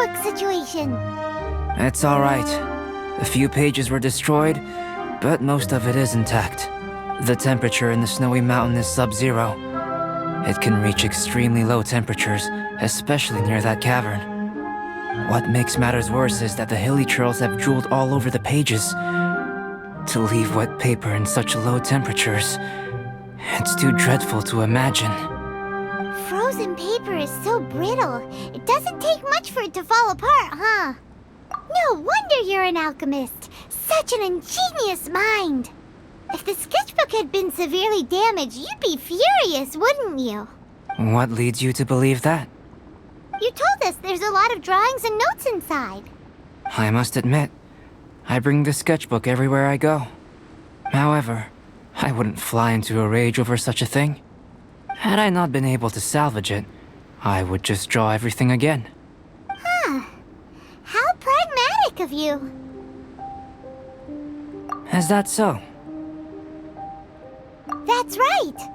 sketchbook situation? It's alright. A few pages were destroyed, but most of it is intact. The temperature in the snowy mountain is sub-zero. It can reach extremely low temperatures, especially near that cavern. What makes matters worse is that the hilly churls have drooled all over the pages. To leave wet paper in such low temperatures, it's too dreadful to imagine. Frozen paper is so brittle. It doesn't take much for it to fall apart, huh? No wonder you're an alchemist. Such an ingenious mind. If the sketchbook had been severely damaged, you'd be furious, wouldn't you? What leads you to believe that? You told us there's a lot of drawings and notes inside. I must admit, I bring the sketchbook everywhere I go. However, I wouldn't fly into a rage over such a thing. Had I not been able to salvage it, I would just draw everything again. Huh. How pragmatic of you. Is that so? That's right.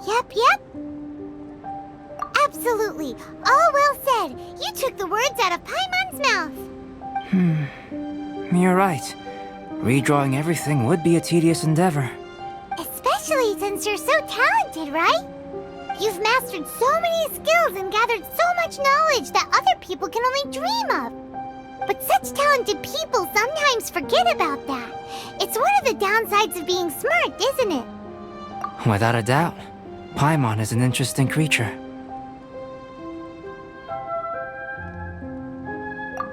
Yep. Absolutely. All well said. You took the words out of Paimon's mouth. You're right. Redrawing everything would be a tedious endeavor. Especially since you're so talented, right? You've mastered so many skills and gathered so much knowledge that other people can only dream of. But such talented people sometimes forget about that. It's one of the downsides of being smart, isn't it? Without a doubt, Paimon is an interesting creature.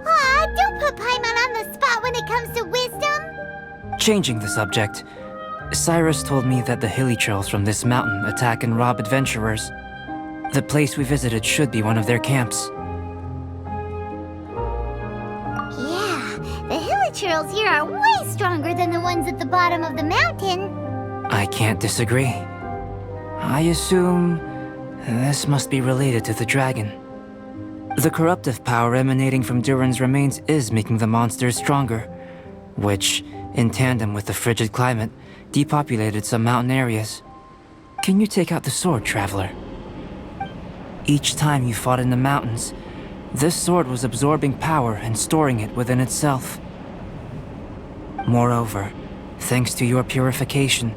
Aw, don't put Paimon on the spot when it comes to wisdom. Changing the subject, Cyrus told me that the hilly churls from this mountain attack and rob adventurers. The place we visited should be one of their camps. The hilly churls here are way stronger than the ones at the bottom of the mountain. I can't disagree. I assume this must be related to the dragon. The corruptive power emanating from Durin's remains is making the monsters stronger, which, in tandem with the frigid climate, depopulated some mountain areas. Can you take out the sword, Traveler? Each time you fought in the mountains, this sword was absorbing power and storing it within itself. Moreover, thanks to your purification,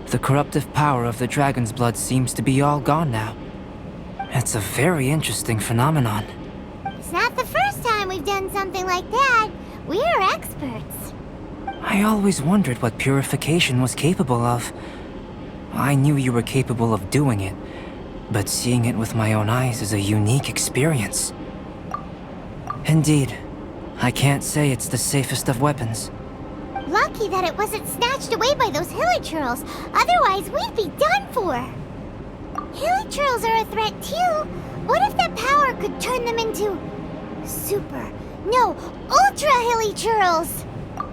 the corruptive power of the dragon's blood seems to be all gone now. It's a very interesting phenomenon. It's not the first time we've done something like that. We're experts. I always wondered what purification was capable of. I knew you were capable of doing it, but seeing it with my own eyes is a unique experience. Indeed, I can't say it's the safest of weapons. Lucky that it wasn't snatched away by those hilly churls. Otherwise, we'd be done for. Hilly churls are a threat too. What if that power could turn them into ultra hilly churls?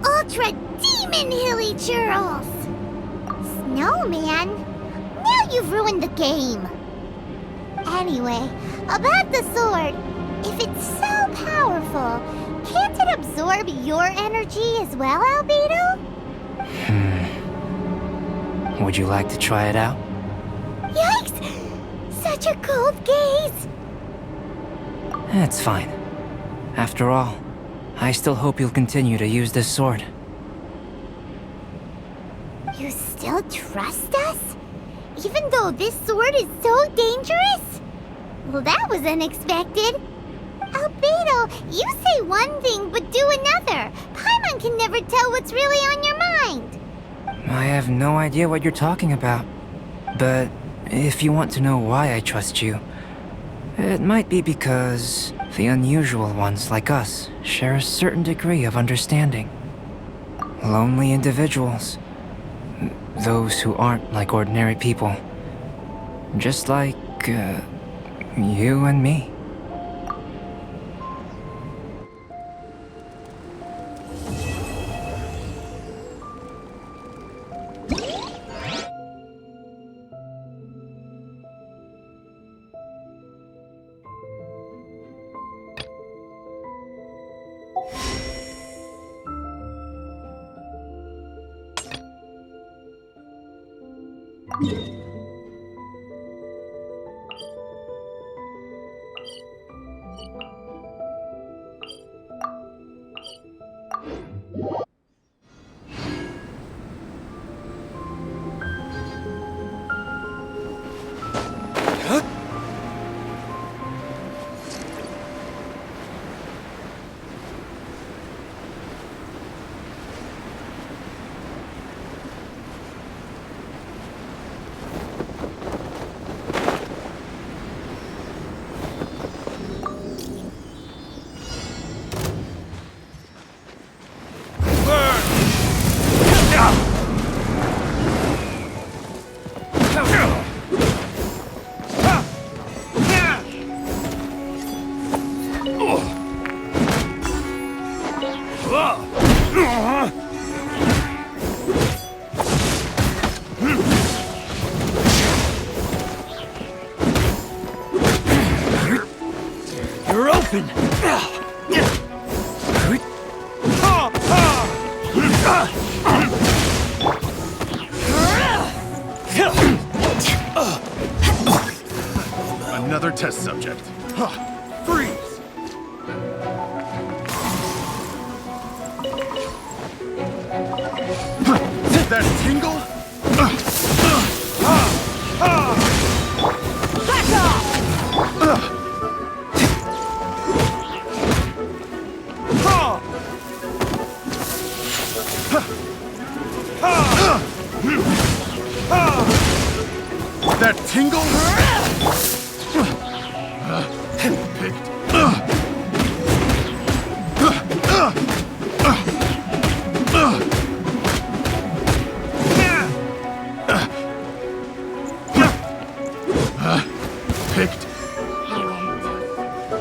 Ultra demon hilly churls. Snowman, now you've ruined the game. Anyway, about the sword. If it's so powerful, can't it absorb your energy as well, Albedo? Would you like to try it out? Yikes! Such a cold gaze! It's fine. After all, I still hope you'll continue to use this sword. You still trust us? Even though this sword is so dangerous? Well, that was unexpected. Albedo, you say one thing but do another. Paimon can never tell what's really on your mind. I have no idea what you're talking about. But if you want to know why I trust you, it might be because the unusual ones like us share a certain degree of understanding. Lonely individuals. Those who aren't like ordinary people. Just like, you and me. open. Another test subject. Freeze! That tingle? Back off! That tingle? Picked. Picked.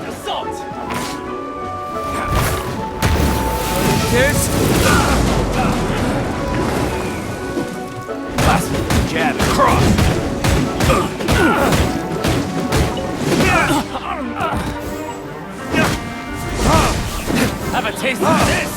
Assault! This? Jab and cross! Have a taste of this!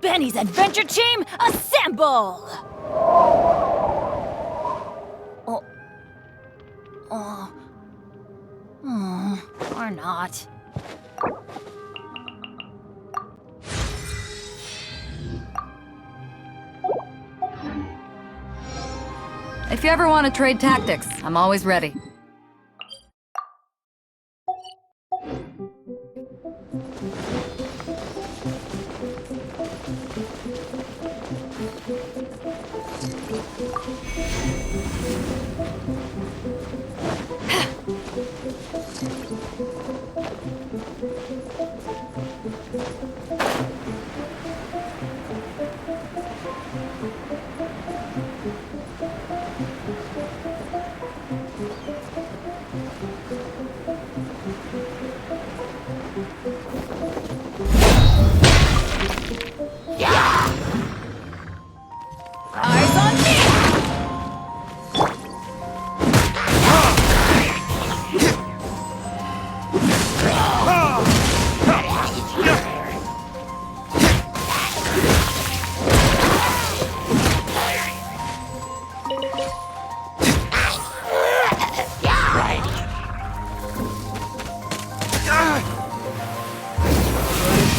Benny's adventure team, assemble! Or not. If you ever want to trade tactics, I'm always ready. Eyes on me!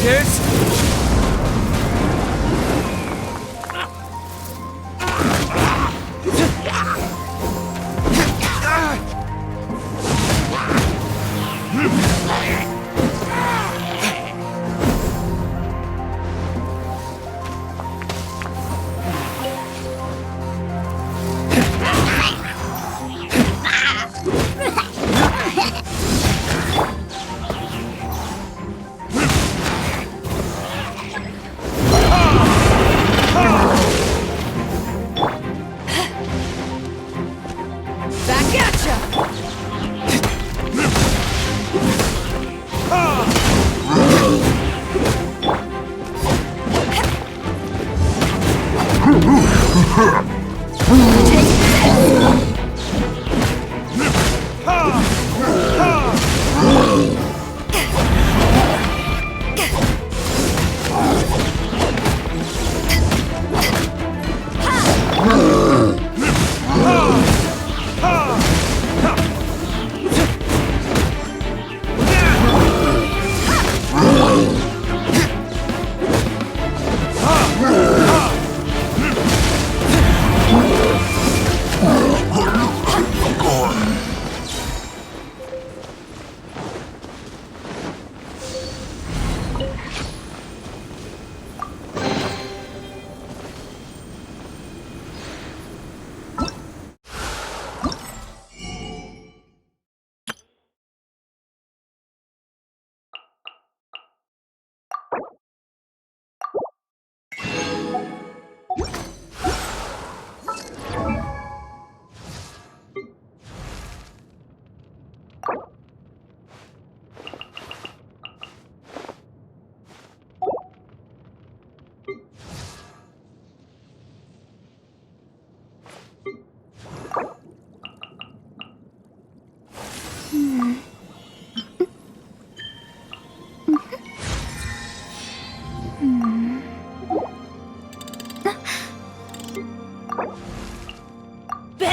This?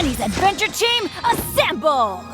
Benny's adventure team, assemble!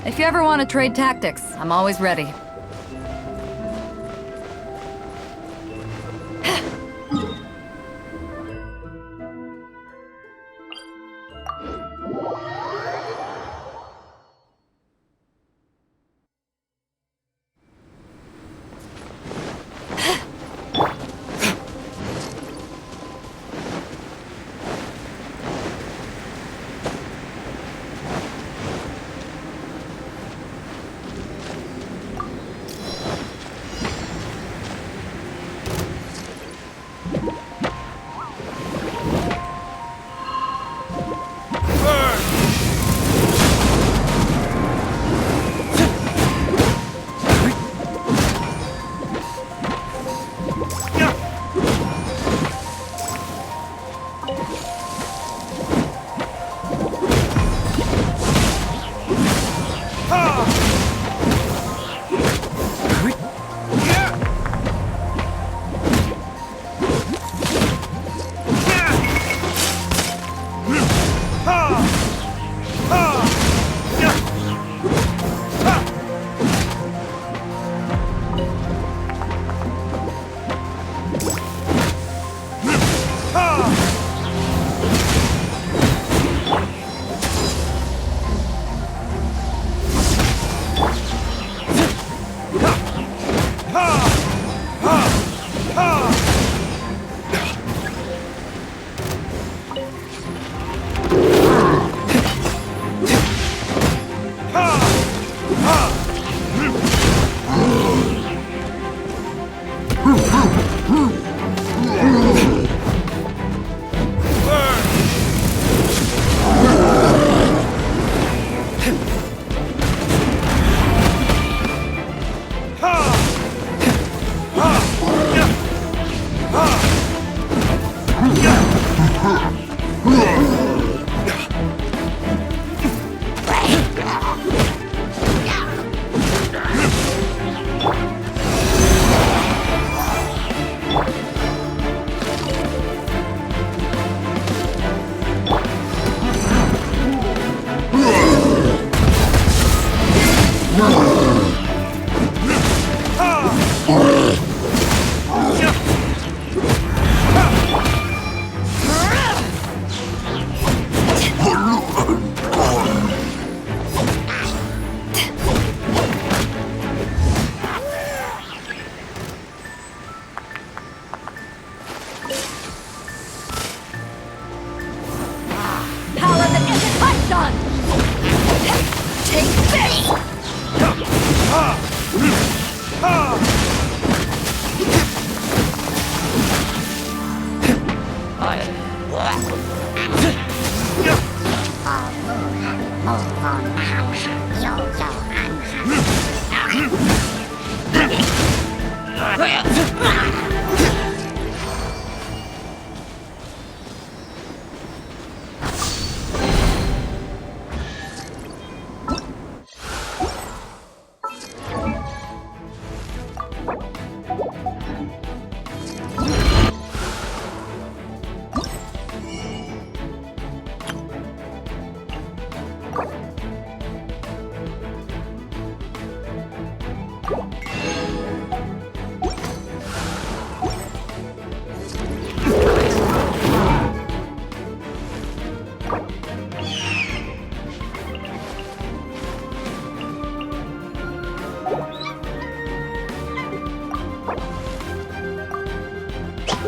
If you ever want to trade tactics, I'm always ready.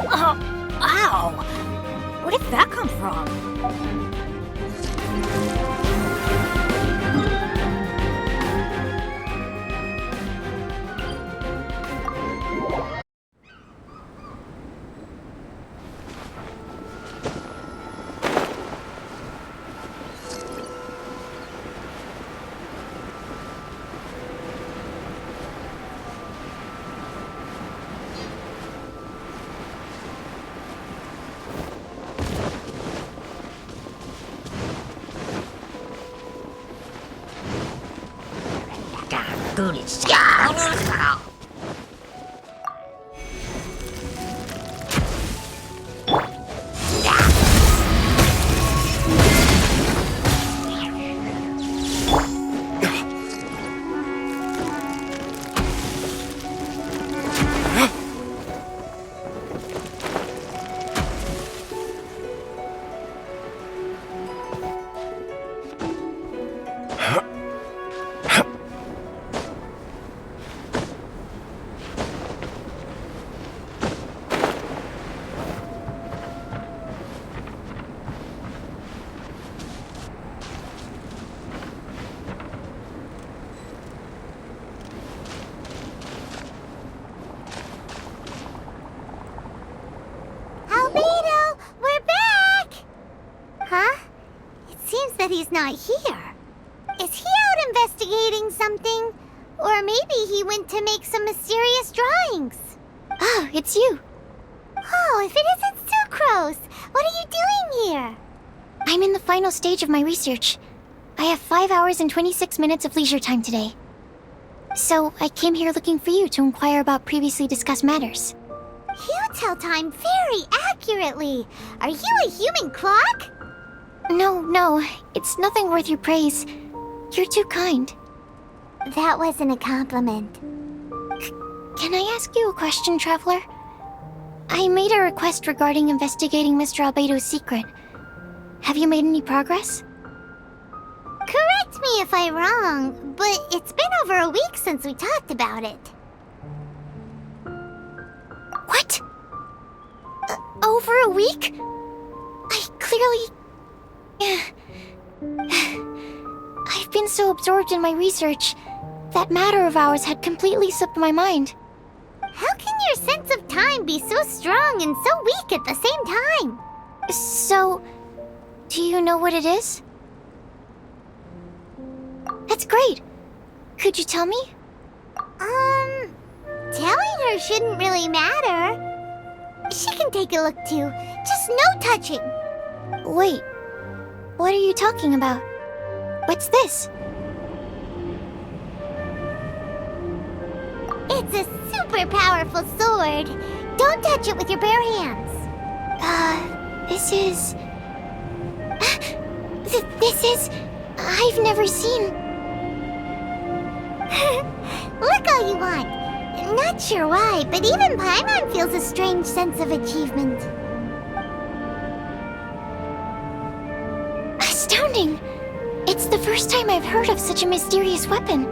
Oh, ow! Where did that come from? Albedo, we're back! Huh? It seems that he's not here. Is he out investigating something? Or maybe he went to make some mysterious drawings. Oh, it's you. Oh, if it isn't Sucrose! What are you doing here? I'm in the final stage of my research. I have 5 hours and 26 minutes of leisure time today. So, I came here looking for you to inquire about previously discussed matters. You tell time very accurately. Are you a human clock? No, it's nothing worth your praise. You're too kind. That wasn't a compliment. Can I ask you a question, Traveler? I made a request regarding investigating Mr. Albedo's secret. Have you made any progress? Correct me if I'm wrong, but it's been over a week since we talked about it. What? Over a week? I clearly... I've been so absorbed in my research. That matter of ours had completely slipped my mind. How can your sense of time be so strong and so weak at the same time? So, do you know what it is? That's great. Could you tell me? Telling her shouldn't really matter. She can take a look too. Just no touching. Wait, what are you talking about? What's this? It's a super powerful sword. Don't touch it with your bare hands. This is... this is... I've never seen... Look all you want. Not sure why, but even Paimon feels a strange sense of achievement. Astounding! It's the first time I've heard of such a mysterious weapon.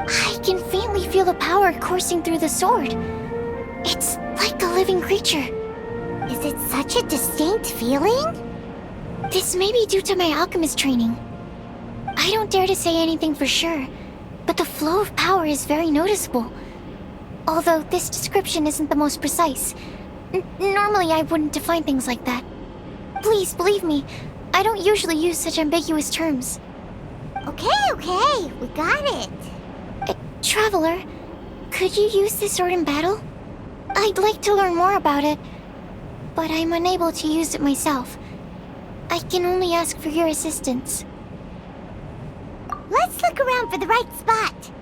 I can faintly feel the power coursing through the sword. It's like a living creature. Is it such a distinct feeling? This may be due to my alchemist training. I don't dare to say anything for sure, but the flow of power is very noticeable. Although this description isn't the most precise. Normally I wouldn't define things like that. Please believe me, I don't usually use such ambiguous terms. Okay, we got it. Traveler, could you use this sword in battle? I'd like to learn more about it, but I'm unable to use it myself. I can only ask for your assistance. Let's look around for the right spot.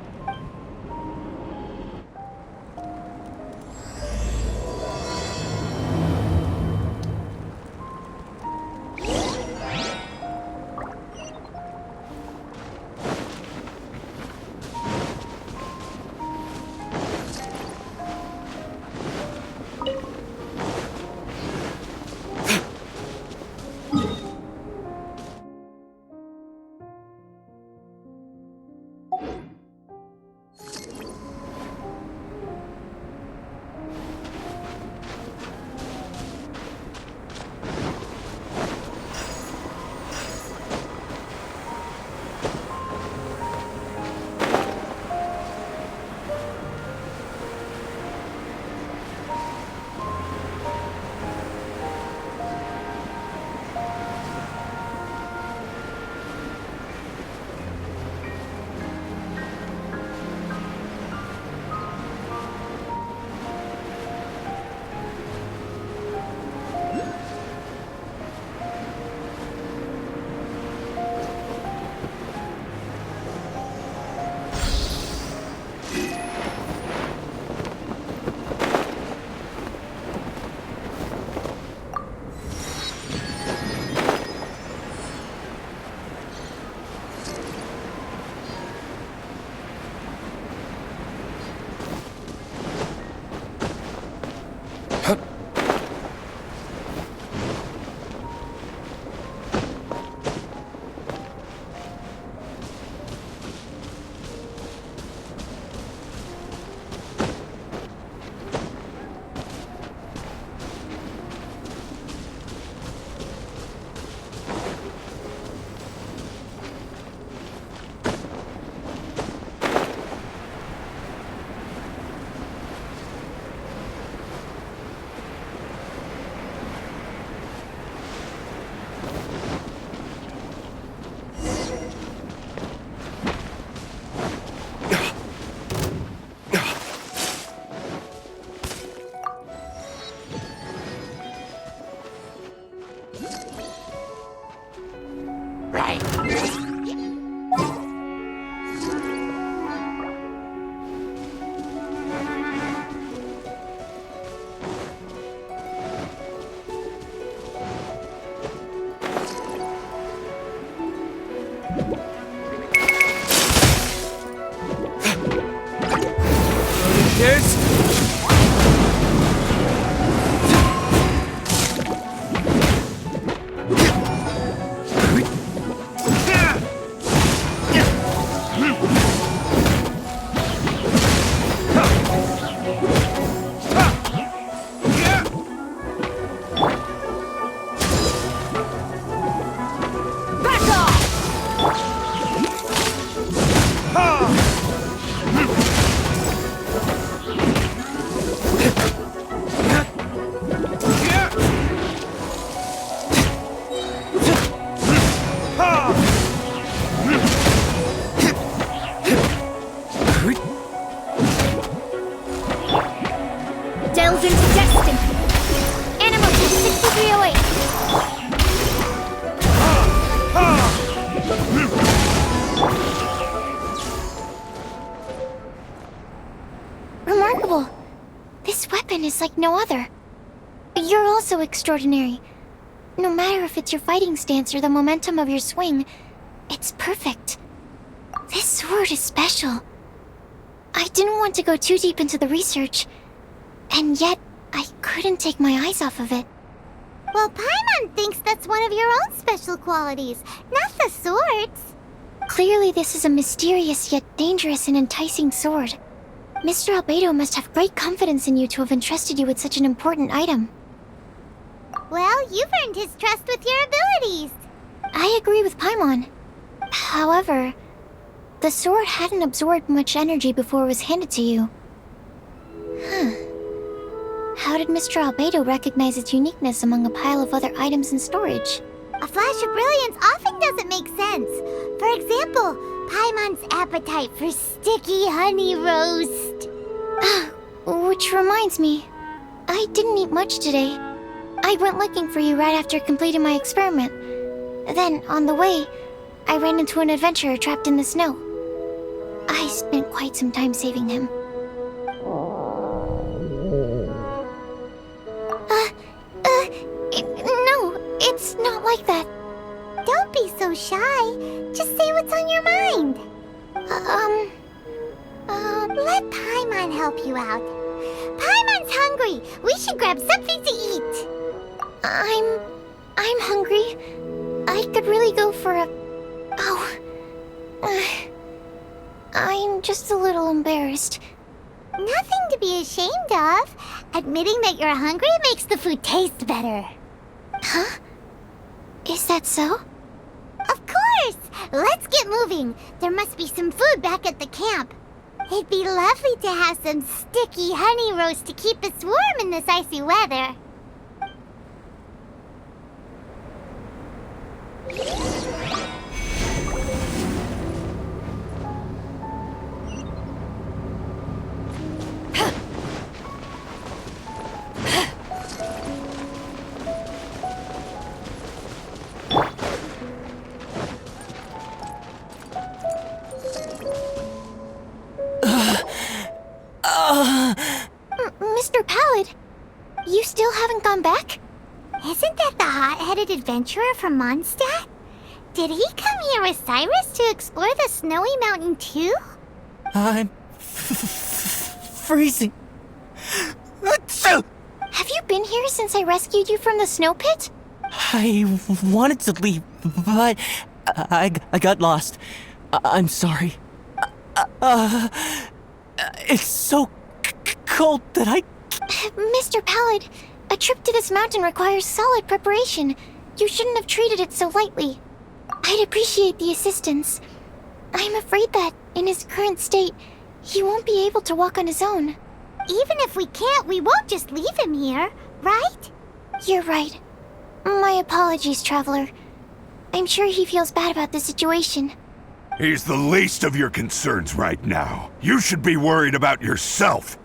Delve into destiny. Animal 6308. Remarkable. This weapon is like no other. You're also extraordinary. No matter if it's your fighting stance or the momentum of your swing, it's perfect. This sword is special. I didn't want to go too deep into the research, and yet I couldn't take my eyes off of it. Well, Paimon thinks that's one of your own special qualities, not the sword's. Clearly this is a mysterious yet dangerous and enticing sword. Mr. Albedo must have great confidence in you to have entrusted you with such an important item. Well, you've earned his trust with your abilities. I agree with Paimon. However, the sword hadn't absorbed much energy before it was handed to you. How did Mr. Albedo recognize its uniqueness among a pile of other items in storage? A flash of brilliance often doesn't make sense, For example, Paimon's appetite for sticky honey roast. Which reminds me, I didn't eat much today. I went looking for you right after completing my experiment. Then, on the way, I ran into an adventurer trapped in the snow. I spent quite some time saving him. No, it's not like that. Don't be so shy. Just say what's on your mind. Let Paimon help you out. Paimon's hungry. We should grab something to eat. I'm hungry. I could really go for a... I'm just a little embarrassed. Nothing to be ashamed of. Admitting that you're hungry makes the food taste better. Huh? Is that so? Of course! Let's get moving. There must be some food back at the camp. It'd be lovely to have some sticky honey roast to keep us warm in this icy weather. Mr. Pallid, you still haven't gone back? Isn't that the hot-headed adventurer from Mondstadt? Did he come here with Cyrus to explore the snowy mountain too? I'm freezing. Have you been here since I rescued you from the snow pit? I wanted to leave, but I got lost. I'm sorry. It's so cold that I... Mr. Pallid, a trip to this mountain requires solid preparation. You shouldn't have treated it so lightly. I'd appreciate the assistance. I'm afraid that, in his current state, he won't be able to walk on his own. Even if we can't, we won't just leave him here, right? You're right. My apologies, Traveler. I'm sure he feels bad about the situation. He's the least of your concerns right now. You should be worried about yourself.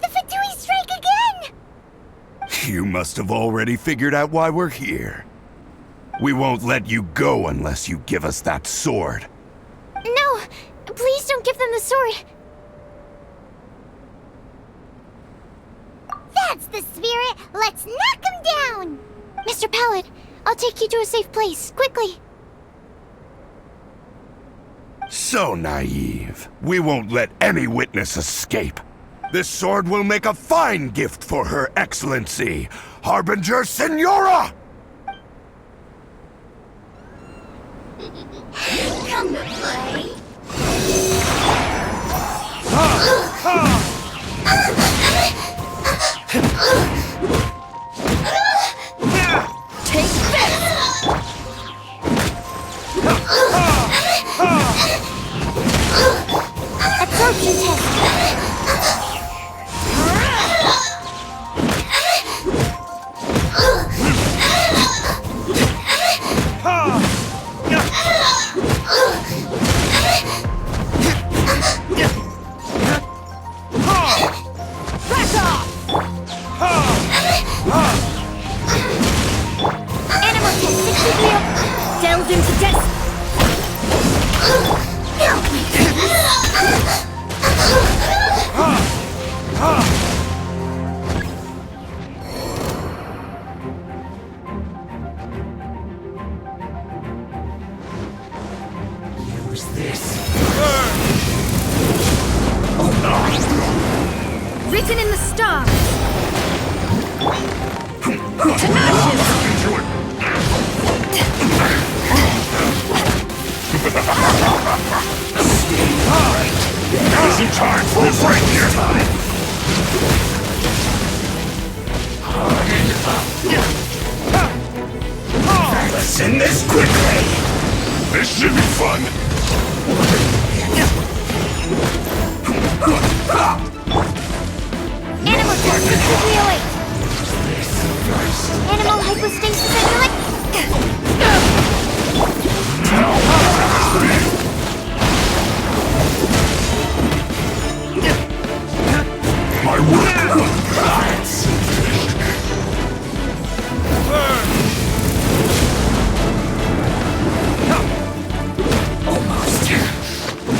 The Fatui strike again! You must have already figured out why we're here. We won't let you go unless you give us that sword. No! Please don't give them the sword! That's the spirit! Let's knock him down! Mr. Pallid, I'll take you to a safe place, quickly! So naive. We won't let any witness escape. This sword will make a fine gift for Her Excellency, Harbinger Signora! Come to play. Take this! Absorption test. Back off! Animal test 63. Delve into death! Use this. Written in the stars! To ashes! Isn't time for a break here? Let's end this quickly! This should be fun! Animal test 6308! Animal hypostasis emulate! My work. Almost.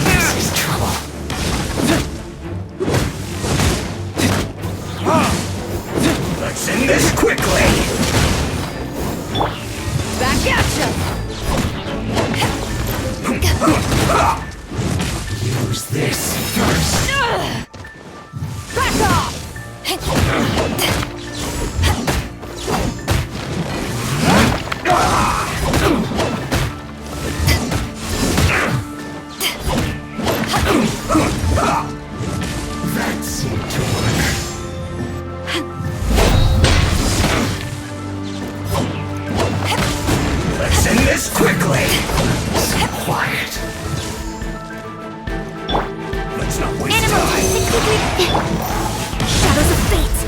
This is trouble. Let's end this quickly. Back at ya! Use this first. Back off! That seemed to work. Let's end this quickly. So quiet. Let's not waste Animal time. 63. Shadows of Fate.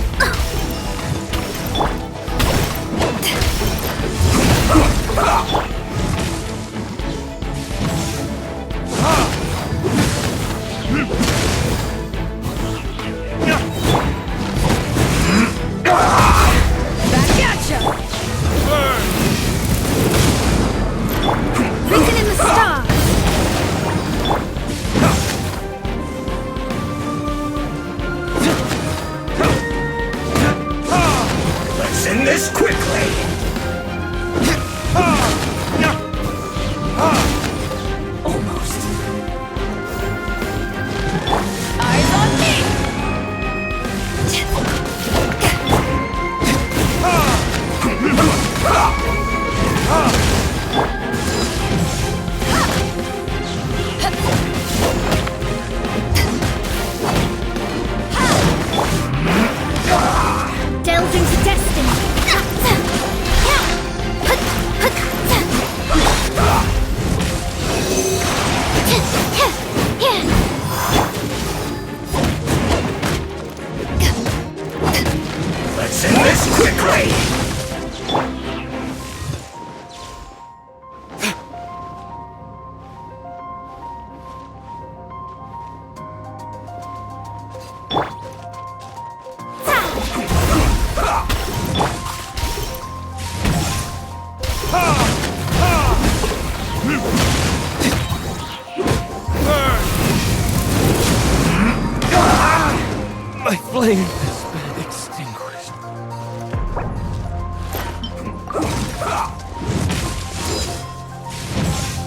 Back at ya! Written in the stars. Let's end this quickly. Almost. Eyes on me! Delved into destiny. Let's end this quickly. My flame has been extinguished.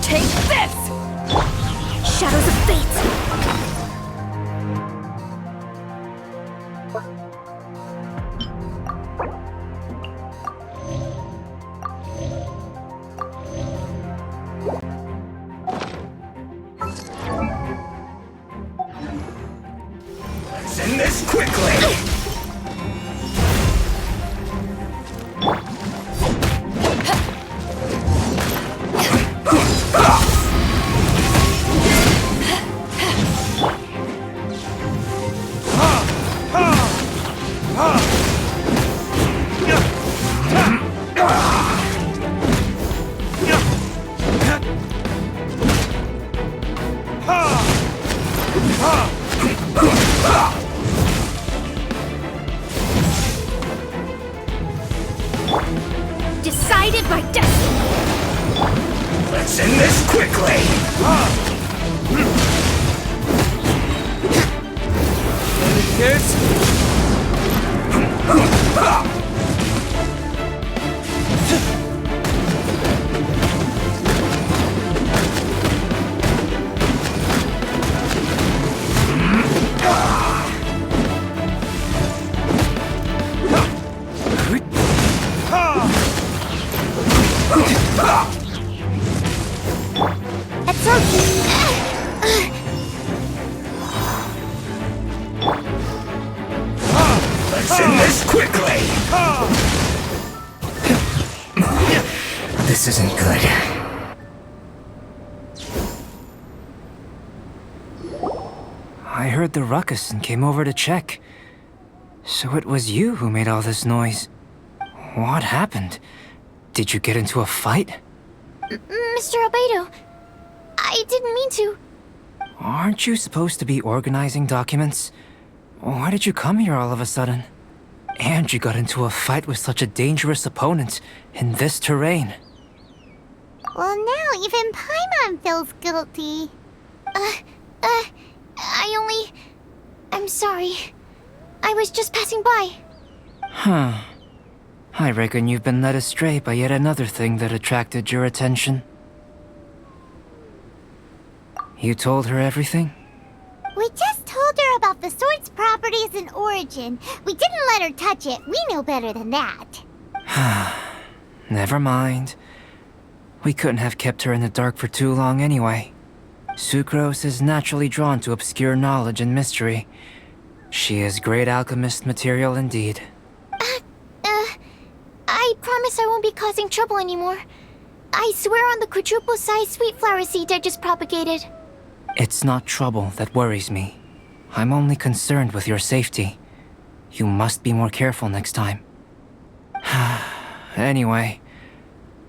Take this! Shadows of Fate. Let's end this quickly. Decided by destiny. Let's end this quickly. Kids? It's okay. Let's end this quickly. This isn't good. I heard the ruckus and came over to check. So it was you who made all this noise. What happened? Did you get into a fight? Mr. Albedo, I didn't mean to. Aren't you supposed to be organizing documents? Why did you come here all of a sudden? And you got into a fight with such a dangerous opponent in this terrain. Well, now even Paimon feels guilty. I'm sorry. I was just passing by. Huh. I reckon you've been led astray by yet another thing that attracted your attention. You told her everything? We just told her about the sword's properties and origin. We didn't let her touch it. We know better than that. Never mind. We couldn't have kept her in the dark for too long anyway. Sucrose is naturally drawn to obscure knowledge and mystery. She is great alchemist material indeed. I promise I won't be causing trouble anymore. I swear on the quadruple-sized sweet flower seed I just propagated. It's not trouble that worries me. I'm only concerned with your safety. You must be more careful next time. Anyway,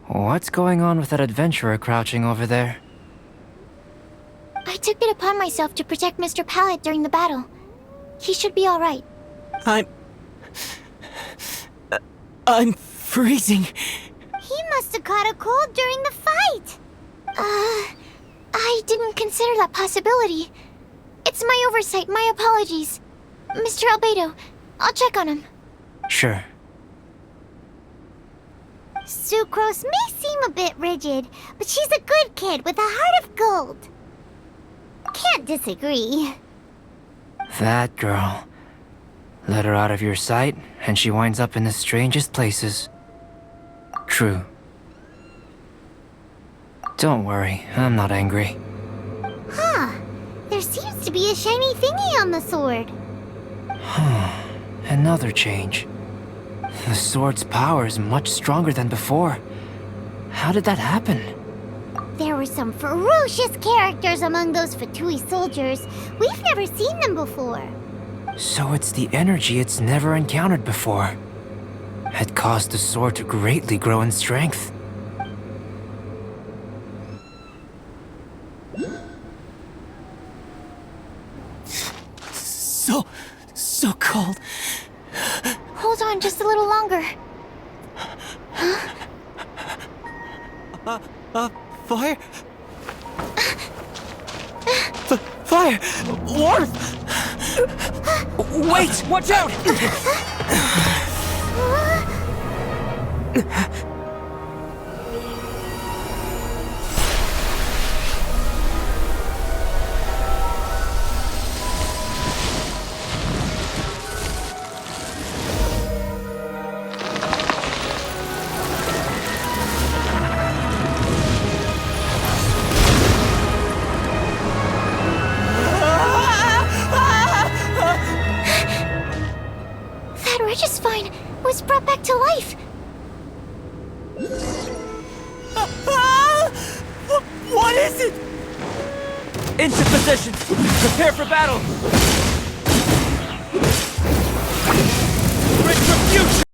what's going on with that adventurer crouching over there? I took it upon myself to protect Mr. Pallet during the battle. He should be alright. I'm freezing. He must have caught a cold during the fight. I didn't consider that possibility. It's my oversight, my apologies. Mr. Albedo, I'll check on him. Sure. Sucrose may seem a bit rigid, but she's a good kid with a heart of gold. Can't disagree. That girl. Let her out of your sight, and she winds up in the strangest places. True. Don't worry, I'm not angry. Huh. There seems to be a shiny thingy on the sword. Another change. The sword's power is much stronger than before. How did that happen? There were some ferocious characters among those Fatui soldiers. We've never seen them before. So it's the energy it's never encountered before. It caused the sword to greatly grow in strength. So cold. Hold on just a little longer. Fire? Fire! Warmth! Wait! Watch out! That Regis-Vine was brought back to life. What is it? Into position! Prepare for battle! Retribution!